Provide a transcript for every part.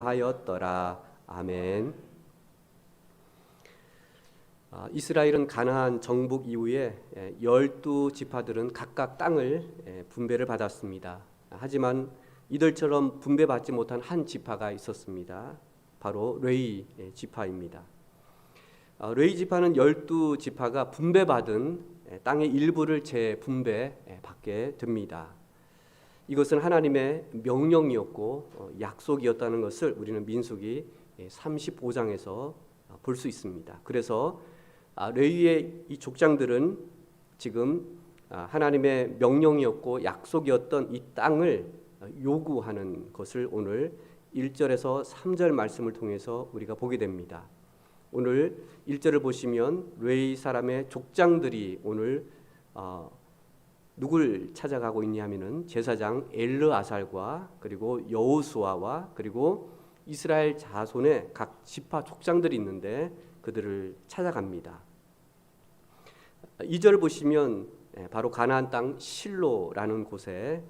하였더라. 아멘. 이스라엘은 가나안 정복 이후에 12지파들은 각각 땅을 분배를 받았습니다. 하지만 이들처럼 분배받지 못한 한 지파가 있었습니다. 바로 레위 지파입니다. 레위 지파는 12지파가 분배받은 땅의 일부를 재분배받게 됩니다. 이것은 하나님의 명령이었고 약속이었다는 것을 우리는 민수기 35장에서 볼 수 있습니다. 그래서 레위의 이 족장들은 지금 하나님의 명령이었고 약속이었던 이 땅을 요구하는 것을 오늘 1절에서 3절 말씀을 통해서 우리가 보게 됩니다. 오늘 1절을 보시면 레위 사람의 족장들이 오늘 누굴 찾아가고 있냐면은 제사장 엘르아살과 그리고 여호수아와 그리고 이스라엘 자손의 각 지파 족장들이 있는데 그들을 찾아갑니다. 2절 보시면 바로 가나안 땅 실로라는 곳에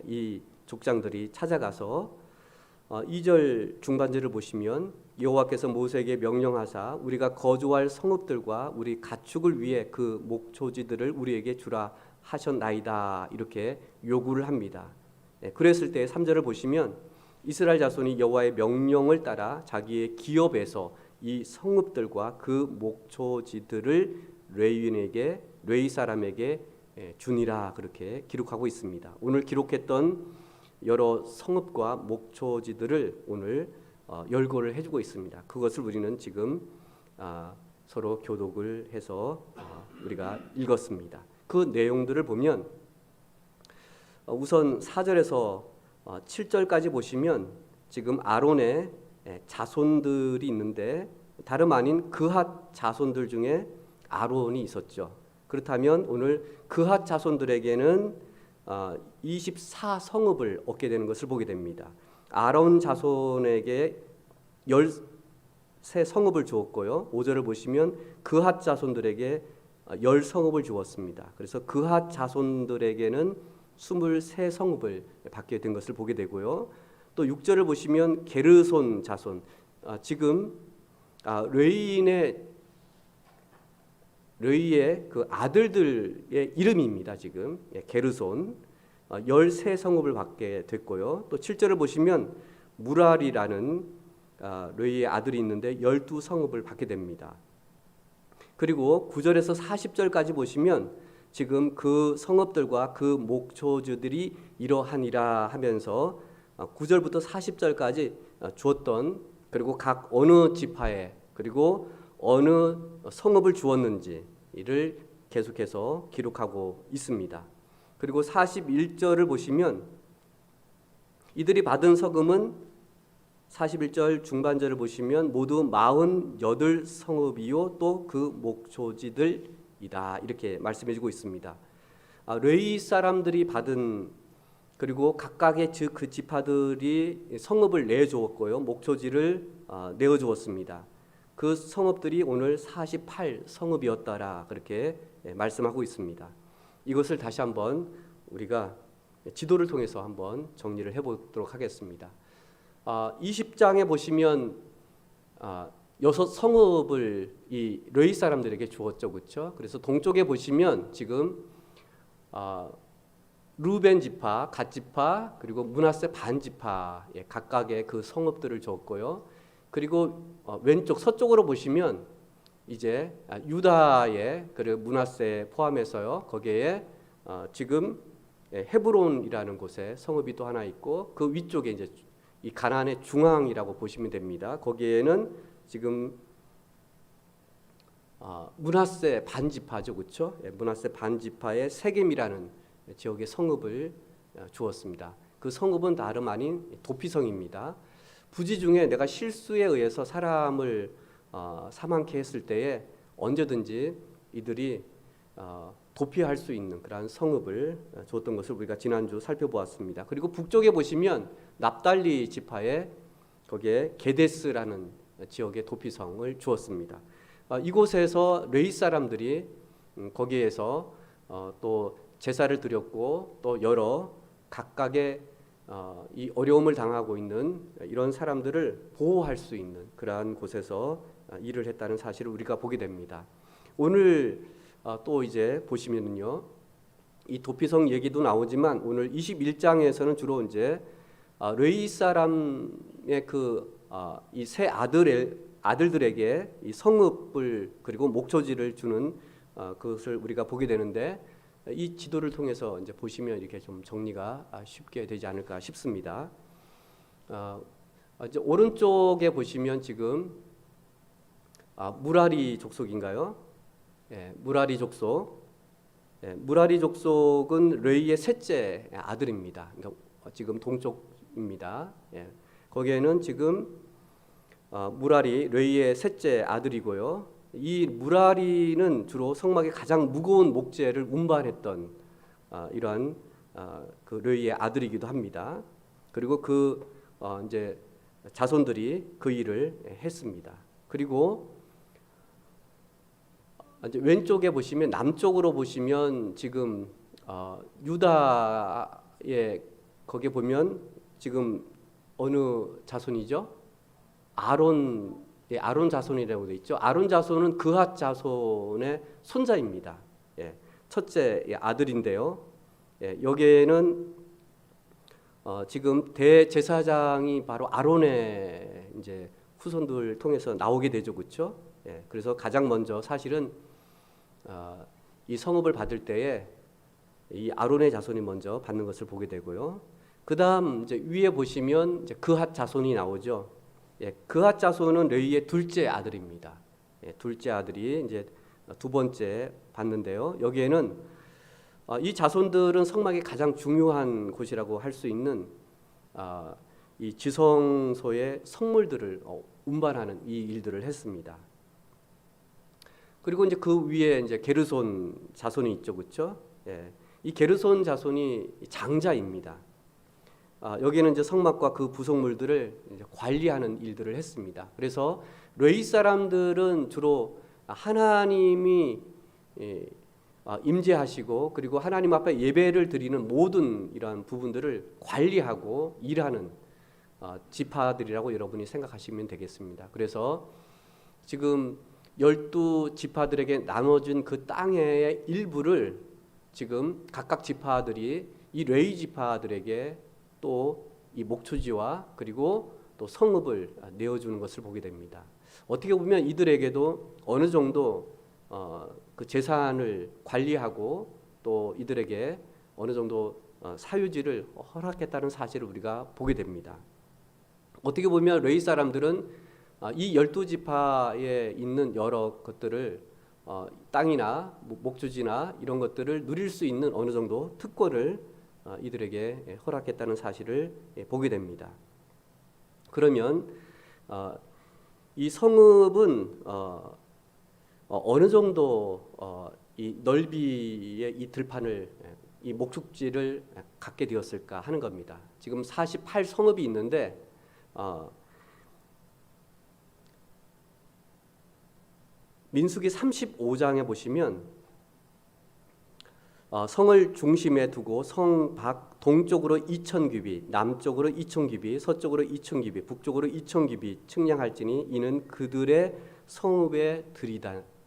이 족장들이 찾아가서 2절 중반절을 보시면 여호와께서 모세에게 명령하사 우리가 거주할 성읍들과 우리 가축을 위해 그 목초지들을 우리에게 주라 하셨나이다 이렇게 요구를 합니다. 그랬을 때 3절을 보시면 이스라엘 자손이 여호와의 명령을 따라 자기의 기업에서 이 성읍들과 그 목초지들을 레위 사람에게 주니라 그렇게 기록하고 있습니다. 오늘 기록했던 여러 성읍과 목초지들을 오늘 열거를 해주고 있습니다. 그것을 우리는 지금 서로 교독을 해서 우리가 읽었습니다. 그 내용들을 보면 우선 4절에서 7절까지 보시면 지금 아론의 자손들이 있는데 다름 아닌 그핫 자손들 중에 아론이 있었죠. 그렇다면 오늘 그핫 자손들에게는 24성읍을 얻게 되는 것을 보게 됩니다. 아론 자손에게 13성읍을 주었고요. 5절을 보시면 그핫 자손들에게 10성읍을 주었습니다. 그래서 그핫 자손들에게는 23성읍을 받게 된 것을 보게 되고요. 또 6절을 보시면 게르손 자손, 지금 레위의 그 아들들의 이름입니다. 지금 게르손 13성읍을 받게 됐고요. 또 7절을 보시면 무랄이라는 레위의 아들이 있는데 12성읍을 받게 됩니다. 그리고 9절에서 40절까지 보시면 지금 그 성읍들과 그 목초지들이 이러하니라 하면서 9절부터 40절까지 주었던 그리고 각 어느 지파에 그리고 어느 성읍을 주었는지를 계속해서 기록하고 있습니다. 그리고 41절을 보시면 이들이 받은 서금은 41절 중반절을 보시면 모두 48성읍이요 또 그 목초지들이다 이렇게 말씀해주고 있습니다. 레위 사람들이 받은 그리고 각각의 그 지파들이 성읍을 내주었고요 목초지를 내어주었습니다. 그 성읍들이 오늘 48성읍이었더라 그렇게 말씀하고 있습니다. 이것을 다시 한번 우리가 지도를 통해서 한번 정리를 해보도록 하겠습니다. 20장에 보시면 6성읍을 이 레위 사람들에게 주었죠, 그렇죠? 그래서 동쪽에 보시면 지금 루벤 지파, 갓 지파, 그리고 므낫세 반 지파 각각의 그 성읍들을 줬고요. 그리고 왼쪽 서쪽으로 보시면 이제 유다의 그리고 므낫세 포함해서요. 거기에 지금 헤브론이라는 곳에 성읍이 또 하나 있고 그 위쪽에 이제 이 가나안의 중앙이라고 보시면 됩니다. 거기에는 지금 므낫세 반지파죠, 그렇죠? 므낫세 반지파의 세겜이라는 지역의 성읍을 주었습니다. 그 성읍은 다름 아닌 도피성입니다. 부지 중에 내가 실수에 의해서 사람을 사망케 했을 때에 언제든지 이들이 도피할 수 있는 그러한 성읍을 주었던 것을 우리가 지난주 살펴보았습니다. 그리고 북쪽에 보시면 납달리 지파에 거기에 게데스라는 지역의 도피성을 주었습니다. 이곳에서 레위 사람들이 거기에서 또 제사를 드렸고 또 여러 각각의 이 어려움을 당하고 있는 이런 사람들을 보호할 수 있는 그러한 곳에서 일을 했다는 사실을 우리가 보게 됩니다. 오늘 또 이제 보시면은요, 이 도피성 얘기도 나오지만 오늘 21장에서는 주로 이제 르이 사람의 이 세 아들들에게 이 성읍을 그리고 목초지를 주는 그것을 우리가 보게 되는데, 이 지도를 통해서 이제 보시면 이렇게 좀 정리가 쉽게 되지 않을까 싶습니다. 이제 오른쪽에 보시면 지금 무라리 족속인가요? 예, 무라리 족속. 예, 무라리 족속은 르이의 셋째 아들입니다. 그러니까 지금 동쪽입니다. 예, 거기에는 지금 무라리 르이의 셋째 아들이고요. 이 무라리는 주로 성막의 가장 무거운 목재를 운반했던 이러한 그 르이의 아들이기도 합니다. 그리고 이제 자손들이 그 일을 했습니다. 그리고 이제 왼쪽에 보시면, 남쪽으로 보시면 지금 유다의 거기에 보면 지금 어느 자손이죠? 아론 자손이라고 되어 있죠. 아론 자손은 그핫 자손의 손자입니다. 예, 첫째 아들인데요. 예, 여기에는 지금 대제사장이 바로 아론의 이제 후손들 통해서 나오게 되죠, 그렇죠? 예, 그래서 가장 먼저 사실은 이 성읍을 받을 때에 이 아론의 자손이 먼저 받는 것을 보게 되고요. 그다음 이제 위에 보시면 이제 그핫 자손이 나오죠. 예, 그핫 자손은 르이의 둘째 아들입니다. 예, 둘째 아들이 이제 두 번째 받는데요. 여기에는 이 자손들은 성막의 가장 중요한 곳이라고 할 수 있는 이 지성소의 성물들을 운반하는 이 일들을 했습니다. 그리고 이제 그 위에 이제 게르손 자손이 있죠, 그렇죠? 예, 이 게르손 자손이 장자입니다. 여기는 이제 성막과 그 부속물들을 이제 관리하는 일들을 했습니다. 그래서 르이 사람들은 주로 하나님이 임재하시고 그리고 하나님 앞에 예배를 드리는 모든 이러한 부분들을 관리하고 일하는 지파들이라고 여러분이 생각하시면 되겠습니다. 그래서 지금 12지파들에게 나눠진 그 땅의 일부를 지금 각각 지파들이 이 레위 지파들에게 또 이 목초지와 그리고 또 성읍을 내어주는 것을 보게 됩니다. 어떻게 보면 이들에게도 어느 정도 그 재산을 관리하고 또 이들에게 어느 정도 사유지를 허락했다는 사실을 우리가 보게 됩니다. 어떻게 보면 레위 사람들은 이 12지파에 있는 여러 것들을 땅이나 목초지나 이런 것들을 누릴 수 있는 어느 정도 특권을 이들에게 허락했다는 사실을 보게 됩니다. 그러면 이 성읍은 어느 정도 이 넓이의 이 들판을, 이 목축지를 갖게 되었을까 하는 겁니다. 지금 48성읍이 있는데 민수기 35장에 보시면 성을 중심에 두고 성 밖 동쪽으로 2000규빗, 남쪽으로 2000규빗, 서쪽으로 2000규빗, 북쪽으로 2000규빗 측량할지니 이는 그들의 성읍에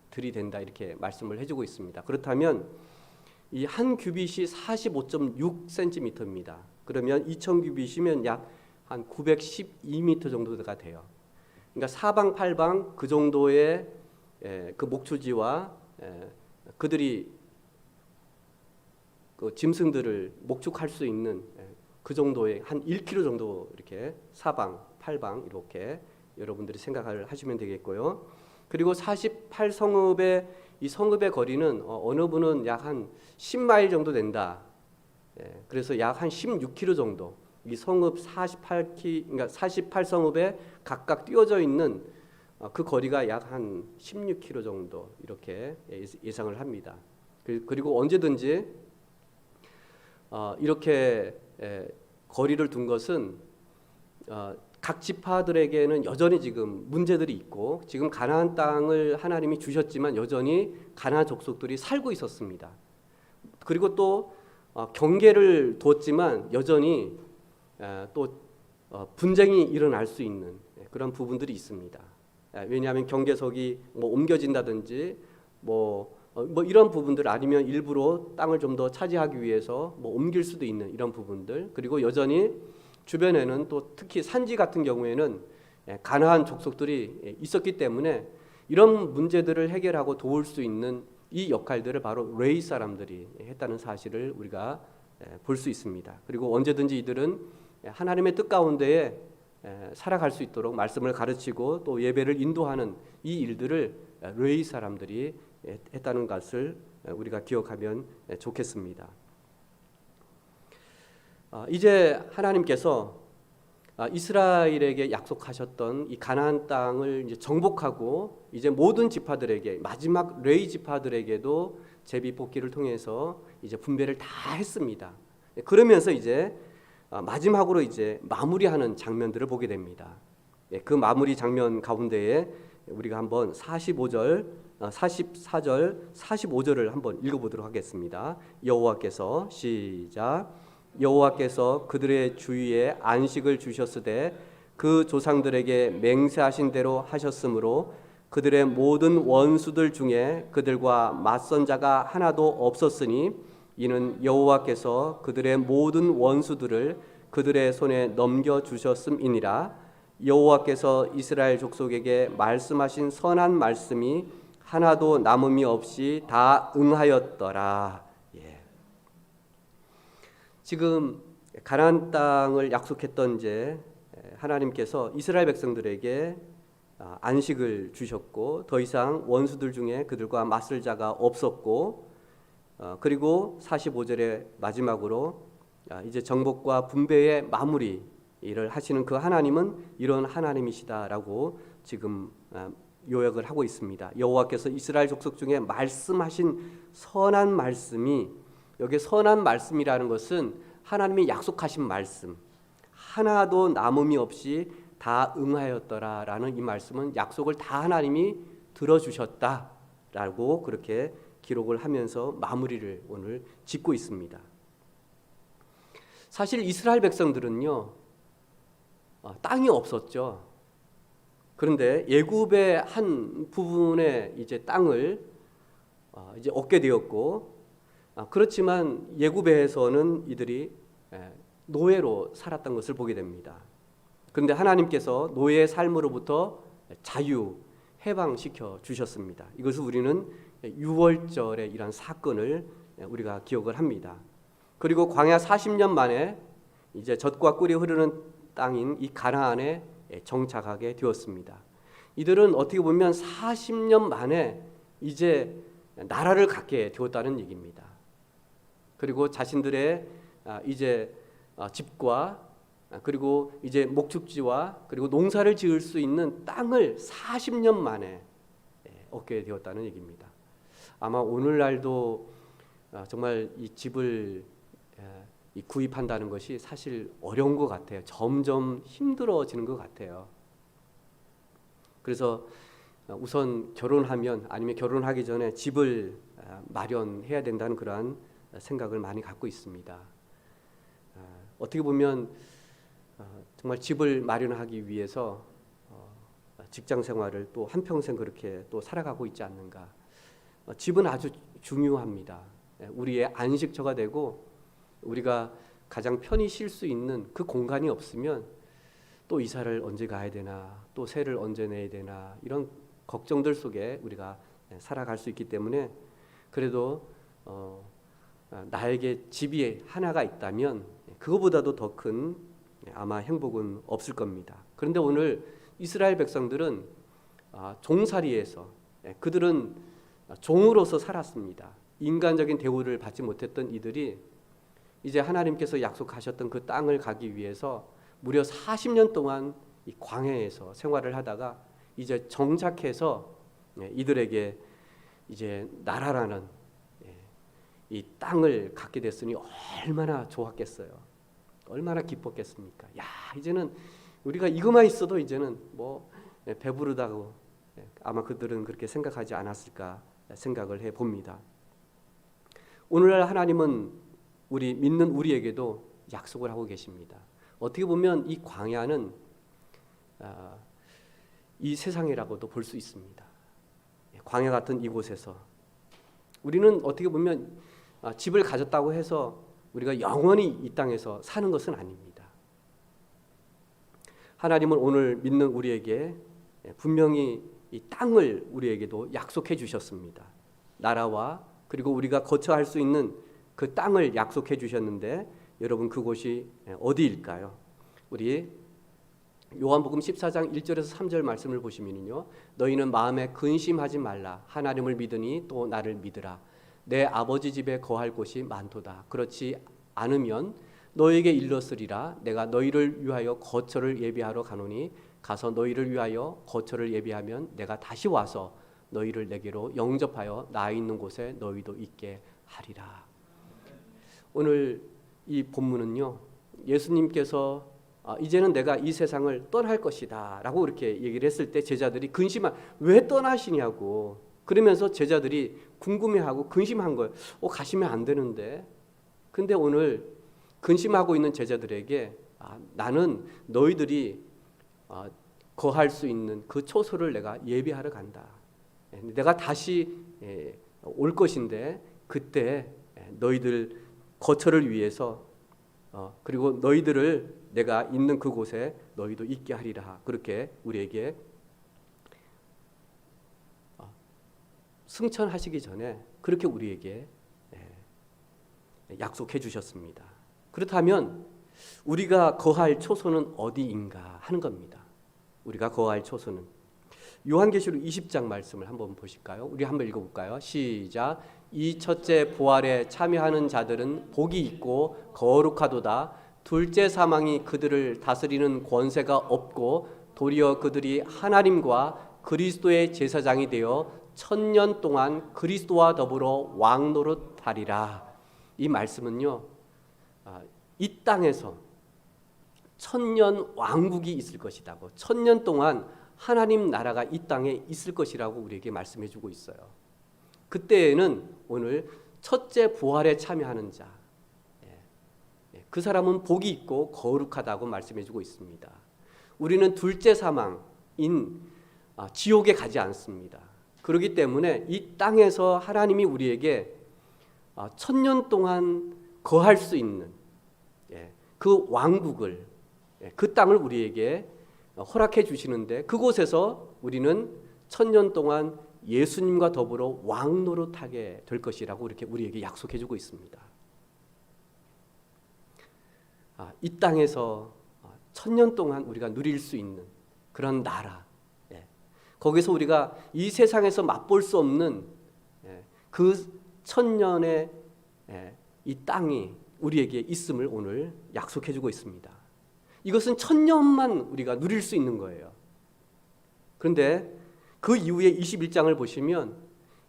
들이된다, 이렇게 말씀을 해주고 있습니다. 그렇다면 이 한 규빗이 45.6cm입니다. 그러면 2000규빗이면 약 한 912m 정도가 돼요. 그러니까 사방팔방 그 정도의 그 목초지와 그들이 그 짐승들을 목축할 수 있는 그 정도의 한 1km 정도 이렇게 사방, 팔방 이렇게 여러분들이 생각을 하시면 되겠고요. 그리고 48성읍의 이 성읍의 거리는 어느 분은 약 한 10마일 정도 된다. 그래서 약 한 16km 정도. 이 성읍 그러니까 48성읍에 각각 띄워져 있는 그 거리가 약 한 16km 정도 이렇게 예상을 합니다. 그리고 언제든지 이렇게 거리를 둔 것은 각 지파들에게는 여전히 지금 문제들이 있고, 지금 가나안 땅을 하나님이 주셨지만 여전히 가나안 족속들이 살고 있었습니다. 그리고 또 경계를 뒀지만 여전히 또 분쟁이 일어날 수 있는 그런 부분들이 있습니다. 왜냐하면 경계석이 뭐 옮겨진다든지 뭐 이런 부분들, 아니면 일부러 땅을 좀 더 차지하기 위해서 뭐 옮길 수도 있는 이런 부분들, 그리고 여전히 주변에는 또 특히 산지 같은 경우에는 가나안 족속들이 있었기 때문에 이런 문제들을 해결하고 도울 수 있는 이 역할들을 바로 레위 사람들이 했다는 사실을 우리가 볼 수 있습니다. 그리고 언제든지 이들은 하나님의 뜻 가운데에 살아갈 수 있도록 말씀을 가르치고 또 예배를 인도하는 이 일들을 레위 사람들이 했다는 것을 우리가 기억하면 좋겠습니다. 이제 하나님께서 이스라엘에게 약속하셨던 이 가나안 땅을 이제 정복하고 이제 모든 지파들에게, 마지막 레위 지파들에게도 제비 뽑기를 통해서 이제 분배를 다 했습니다. 그러면서 이제 마지막으로 이제 마무리하는 장면들을 보게 됩니다. 그 마무리 장면 가운데에 우리가 한번 44절, 45절을 한번 읽어보도록 하겠습니다. 여호와께서, 시작. 여호와께서 그들의 주위에 안식을 주셨으되 그 조상들에게 맹세하신 대로 하셨으므로 그들의 모든 원수들 중에 그들과 맞선 자가 하나도 없었으니 이는 여호와께서 그들의 모든 원수들을 그들의 손에 넘겨주셨음이니라. 여호와께서 이스라엘 족속에게 말씀하신 선한 말씀이 하나도 남음이 없이 다 응하였더라. 지금 가나안 땅을 약속했던 이제 하나님께서 이스라엘 백성들에게 안식을 주셨고 더 이상 원수들 중에 그들과 맞설 자가 없었고, 그리고 45절의 마지막으로 이제 정복과 분배의 마무리를 하시는 그 하나님은 이런 하나님이시다라고 지금 요약을 하고 있습니다. 여호와께서 이스라엘 족속 중에 말씀하신 선한 말씀이, 여기 선한 말씀이라는 것은 하나님이 약속하신 말씀, 하나도 남음이 없이 다 응하였더라라는 이 말씀은 약속을 다 하나님이 들어주셨다라고 그렇게 기록을 하면서 마무리를 오늘 짓고 있습니다. 사실 이스라엘 백성들은요, 땅이 없었죠. 그런데 예굽의 한 부분의 이제 땅을 이제 얻게 되었고, 그렇지만 예굽에서는 이들이 노예로 살았던 것을 보게 됩니다. 그런데 하나님께서 노예의 삶으로부터 자유, 해방시켜 주셨습니다. 이것을 우리는 유월절의 이런 사건을 우리가 기억을 합니다. 그리고 광야 40년 만에 이제 젖과 꿀이 흐르는 땅인 이 가나안에 정착하게 되었습니다. 이들은 어떻게 보면 40년 만에 이제 나라를 갖게 되었다는 얘기입니다. 그리고 자신들의 이제 집과 그리고 이제 목축지와 그리고 농사를 지을 수 있는 땅을 40년 만에 얻게 되었다는 얘기입니다. 아마 오늘날도 정말 이 집을 구입한다는 것이 사실 어려운 것 같아요. 점점 힘들어지는 것 같아요. 그래서 우선 결혼하면, 아니면 결혼하기 전에 집을 마련해야 된다는 그러한 생각을 많이 갖고 있습니다. 어떻게 보면 정말 집을 마련하기 위해서 직장 생활을 또 한평생 그렇게 또 살아가고 있지 않는가. 집은 아주 중요합니다. 우리의 안식처가 되고 우리가 가장 편히 쉴 수 있는 그 공간이 없으면 또 이사를 언제 가야 되나, 또 세를 언제 내야 되나, 이런 걱정들 속에 우리가 살아갈 수 있기 때문에, 그래도 나에게 집이 하나가 있다면 그거보다도 더 큰 아마 행복은 없을 겁니다. 그런데 오늘 이스라엘 백성들은 종살이에서, 그들은 종으로서 살았습니다. 인간적인 대우를 받지 못했던 이들이 이제 하나님께서 약속하셨던 그 땅을 가기 위해서 무려 40년 동안 이 광야에서 생활을 하다가 이제 정착해서 이들에게 이제 나라라는 이 땅을 갖게 됐으니 얼마나 좋았겠어요. 얼마나 기뻤겠습니까? 야, 이제는 우리가 이것만 있어도 이제는 뭐 배부르다고 아마 그들은 그렇게 생각하지 않았을까 생각을 해봅니다. 오늘날 하나님은 우리 믿는 우리에게도 약속을 하고 계십니다. 어떻게 보면 이 광야는 이 세상이라고도 볼 수 있습니다. 광야 같은 이곳에서 우리는 어떻게 보면 집을 가졌다고 해서 우리가 영원히 이 땅에서 사는 것은 아닙니다. 하나님은 오늘 믿는 우리에게 분명히 이 땅을 우리에게도 약속해 주셨습니다. 나라와 그리고 우리가 거처할 수 있는 그 땅을 약속해 주셨는데 여러분 그곳이 어디일까요? 우리 요한복음 14장 1절에서 3절 말씀을 보시면요, 너희는 마음에 근심하지 말라. 하나님을 믿으니 또 나를 믿으라. 내 아버지 집에 거할 곳이 많도다. 그렇지 않으면 너희에게 일렀으리라. 내가 너희를 위하여 거처를 예비하러 가노니 가서 너희를 위하여 거처를 예비하면 내가 다시 와서 너희를 내게로 영접하여 나 있는 곳에 너희도 있게 하리라. 오늘 이 본문은요, 예수님께서 이제는 내가 이 세상을 떠날 것이다 라고 이렇게 얘기를 했을 때 제자들이 왜 떠나시냐고 그러면서 제자들이 궁금해하고 근심한 거예요. 가시면 안 되는데. 근데 오늘 근심하고 있는 제자들에게 나는 너희들이 거할 수 있는 그 초소를 내가 예비하러 간다. 내가 다시 올 것인데 그때 너희들 거처를 위해서 그리고 너희들을 내가 있는 그곳에 너희도 있게 하리라. 그렇게 우리에게 승천하시기 전에 그렇게 우리에게 약속해 주셨습니다. 그렇다면 우리가 거할 초소는 어디인가 하는 겁니다. 우리가 거할 초소는 요한계시록 20장 말씀을 한번 보실까요? 우리 한번 읽어볼까요? 시작. 이 첫째 부활에 참여하는 자들은 복이 있고 거룩하도다. 둘째 사망이 그들을 다스리는 권세가 없고 도리어 그들이 하나님과 그리스도의 제사장이 되어 1000년 동안 그리스도와 더불어 왕노릇하리라. 이 말씀은요, 이 땅에서 1000년 왕국이 있을 것이라고, 1000년 동안 하나님 나라가 이 땅에 있을 것이라고 우리에게 말씀해 주고 있어요. 그때에는 오늘 첫째 부활에 참여하는 자, 그 사람은 복이 있고 거룩하다고 말씀해 주고 있습니다. 우리는 둘째 사망인 지옥에 가지 않습니다. 그렇기 때문에 이 땅에서 하나님이 우리에게 1000년 동안 거할 수 있는 그 왕국을, 그 땅을 우리에게 허락해 주시는데 그곳에서 우리는 1000년 동안 예수님과 더불어 왕노릇하게 될 것이라고 이렇게 우리에게 약속해 주고 있습니다. 이 땅에서 1000년 동안 우리가 누릴 수 있는 그런 나라, 거기서 우리가 이 세상에서 맛볼 수 없는 그 1000년의 이 땅이 우리에게 있음을 오늘 약속해 주고 있습니다. 이것은 1000년만 우리가 누릴 수 있는 거예요. 그런데 그 이후에 21장을 보시면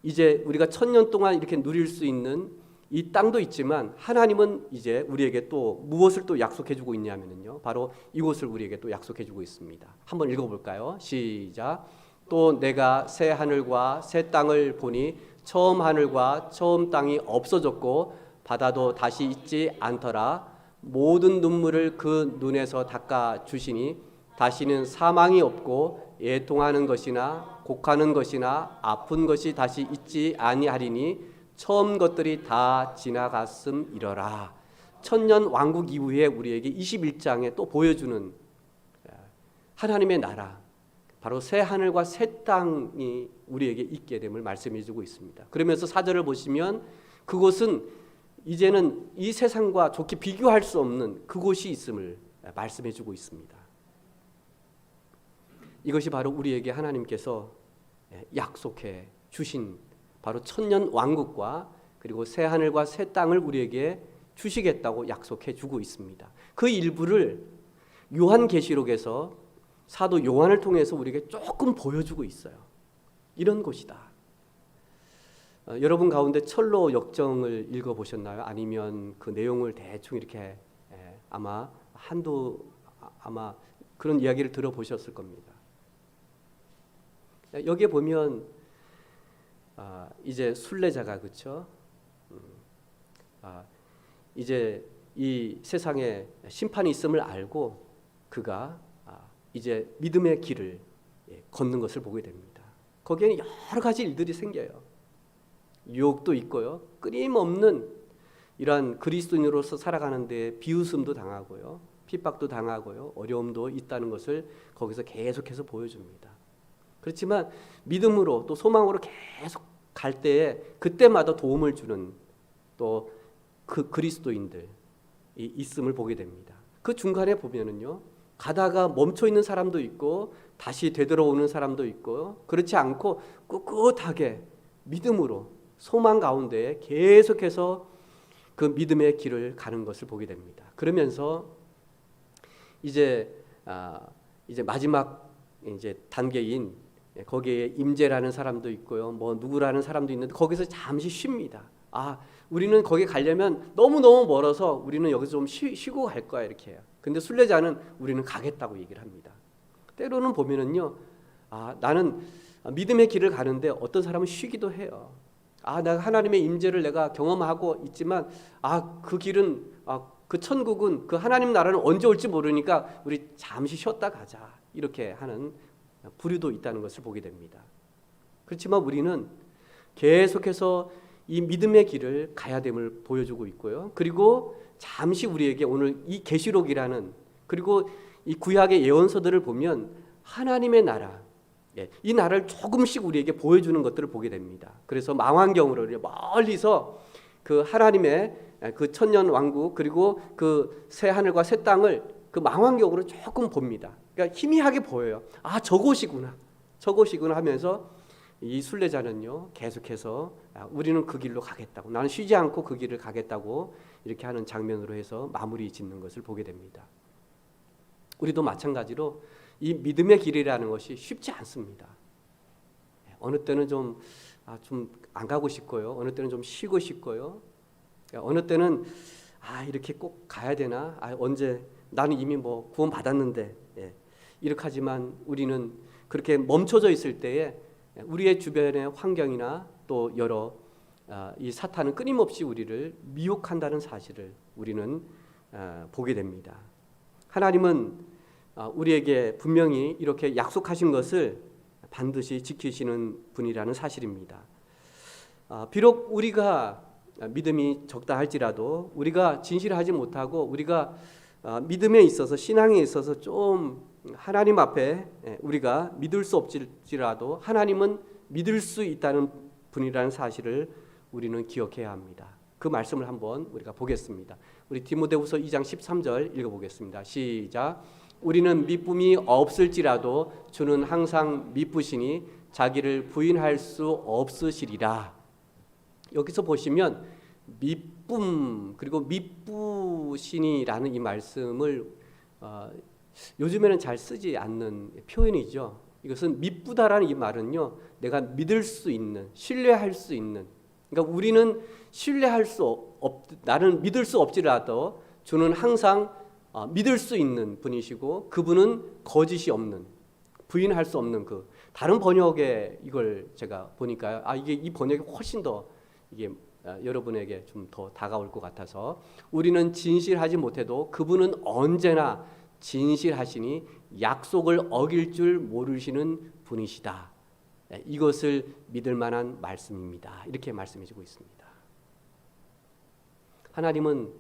이제 우리가 1000년 동안 이렇게 누릴 수 있는 이 땅도 있지만 하나님은 이제 우리에게 또 무엇을 또 약속해 주고 있냐면요, 바로 이곳을 우리에게 또 약속해 주고 있습니다. 한번 읽어볼까요? 시작. 또 내가 새 하늘과 새 땅을 보니 처음 하늘과 처음 땅이 없어졌고 바다도 다시 있지 않더라. 모든 눈물을 그 눈에서 닦아 주시니 다시는 사망이 없고 애통하는 것이나 곡하는 것이나 아픈 것이 다시 있지 아니하리니 처음 것들이 다 지나갔음이러라. 1000년 왕국 이후에 우리에게 21장에 또 보여주는 하나님의 나라, 바로 새 하늘과 새 땅이 우리에게 있게 됨을 말씀해 주고 있습니다. 그러면서 4절을 보시면 그곳은 이제는 이 세상과 좋게 비교할 수 없는 그곳이 있음을 말씀해 주고 있습니다. 이것이 바로 우리에게 하나님께서 약속해 주신 바로 1000년 왕국과 그리고 새 하늘과 새 땅을 우리에게 주시겠다고 약속해 주고 있습니다. 그 일부를 요한계시록에서 사도 요한을 통해서 우리에게 조금 보여주고 있어요. 이런 곳이다. 여러분 가운데 철로 역정을 읽어보셨나요? 아니면 그 내용을 대충 이렇게 아마 그런 이야기를 들어보셨을 겁니다. 여기에 보면 이제 순례자가, 그렇죠? 이제 이 세상에 심판이 있음을 알고 그가 이제 믿음의 길을 걷는 것을 보게 됩니다. 거기에는 여러 가지 일들이 생겨요. 유혹도 있고요. 끊임없는 이러한 그리스도인으로서 살아가는 데 비웃음도 당하고요. 핍박도 당하고요. 어려움도 있다는 것을 거기서 계속해서 보여줍니다. 그렇지만 믿음으로 또 소망으로 계속 갈 때에 그때마다 도움을 주는 또 그 그리스도인들이 있음을 보게 됩니다. 그 중간에 보면은요. 가다가 멈춰 있는 사람도 있고 다시 되돌아오는 사람도 있고 그렇지 않고 꿋꿋하게 믿음으로 소망 가운데 계속해서 그 믿음의 길을 가는 것을 보게 됩니다. 그러면서 이제 마지막 이제 단계인 거기에 임재라는 사람도 있고요. 뭐 누구라는 사람도 있는데 거기서 잠시 쉽니다. 우리는 거기 가려면 너무너무 멀어서 우리는 여기서 좀 쉬고 갈 거야 이렇게 해요. 근데 순례자는 우리는 가겠다고 얘기를 합니다. 때로는 보면은요. 나는 믿음의 길을 가는데 어떤 사람은 쉬기도 해요. 내가 하나님의 임재를 내가 경험하고 있지만 그 길은 그 천국은 그 하나님 나라는 언제 올지 모르니까 우리 잠시 쉬었다 가자 이렇게 하는 부류도 있다는 것을 보게 됩니다. 그렇지만 우리는 계속해서 이 믿음의 길을 가야 됨을 보여주고 있고요. 그리고 잠시 우리에게 오늘 이 계시록이라는 그리고 이 구약의 예언서들을 보면 하나님의 나라, 이 나라를 조금씩 우리에게 보여주는 것들을 보게 됩니다. 그래서 망원경으로 멀리서 그 하나님의 그 천년 왕국 그리고 그 새 하늘과 새 땅을 그 망원경으로 조금 봅니다. 그러니까 희미하게 보여요. 저곳이구나 하면서 이 순례자는요 계속해서 우리는 그 길로 가겠다고, 나는 쉬지 않고 그 길을 가겠다고 이렇게 하는 장면으로 해서 마무리 짓는 것을 보게 됩니다. 우리도 마찬가지로 이 믿음의 길이라는 것이 쉽지 않습니다. 어느 때는 좀 안 가고 싶고요. 어느 때는 좀 쉬고 싶고요. 어느 때는 이렇게 꼭 가야 되나? 언제? 나는 이미 뭐 구원 받았는데 이렇게 하지만 우리는 그렇게 멈춰져 있을 때에 우리의 주변의 환경이나 또 여러 이 사탄은 끊임없이 우리를 미혹한다는 사실을 우리는 보게 됩니다. 하나님은 우리에게 분명히 이렇게 약속하신 것을 반드시 지키시는 분이라는 사실입니다. 비록 우리가 믿음이 적다 할지라도 우리가 진실하지 못하고 우리가 믿음에 있어서 신앙에 있어서 좀 하나님 앞에 우리가 믿을 수 없을지라도 하나님은 믿을 수 있다는 분이라는 사실을 우리는 기억해야 합니다. 그 말씀을 한번 우리가 보겠습니다. 우리 디모데후서 2장 13절 읽어보겠습니다. 시작. 우리는 미쁨이 없을지라도 주는 항상 미쁘시니 자기를 부인할 수 없으시리라. 여기서 보시면 미쁨 그리고 미쁘시니라는 이 말씀을 요즘에는 잘 쓰지 않는 표현이죠. 이것은 미쁘다라는 이 말은요, 내가 믿을 수 있는, 신뢰할 수 있는. 그러니까 우리는 신뢰할 수 나는 믿을 수 없지라도 주는 항상 믿을 수 있는 분이시고 그분은 거짓이 없는, 부인할 수 없는 그 다른 번역에 이걸 제가 보니까 이게 이 번역이 훨씬 더 이게 여러분에게 좀 더 다가올 것 같아서 우리는 진실하지 못해도 그분은 언제나 진실하시니 약속을 어길 줄 모르시는 분이시다. 이것을 믿을 만한 말씀입니다. 이렇게 말씀해주고 있습니다. 하나님은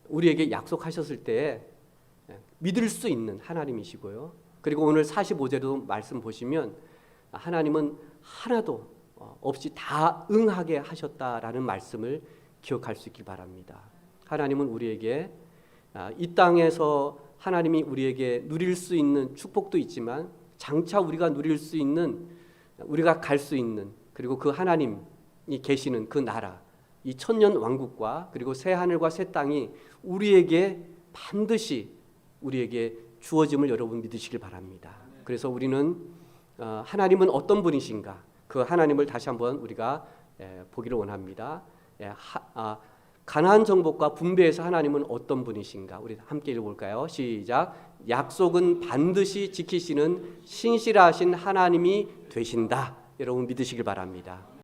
우리에게 약속하셨을 때 믿을 수 있는 하나님이시고요. 그리고 오늘 45절도 말씀 보시면 하나님은 하나도 없이 다 응하게 하셨다라는 말씀을 기억할 수 있길 바랍니다. 하나님은 우리에게 이 땅에서 하나님이 우리에게 누릴 수 있는 축복도 있지만 장차 우리가 누릴 수 있는, 우리가 갈 수 있는, 그리고 그 하나님이 계시는 그 나라, 이 천년 왕국과 그리고 새 하늘과 새 땅이 우리에게 반드시 우리에게 주어짐을 여러분 믿으시길 바랍니다. 그래서 우리는 하나님은 어떤 분이신가, 그 하나님을 다시 한번 우리가 보기를 원합니다. 가나안 정복과 분배에서 하나님은 어떤 분이신가, 우리 함께 읽어볼까요? 시작. 약속은 반드시 지키시는 신실하신 하나님이 되신다. 여러분 믿으시길 바랍니다.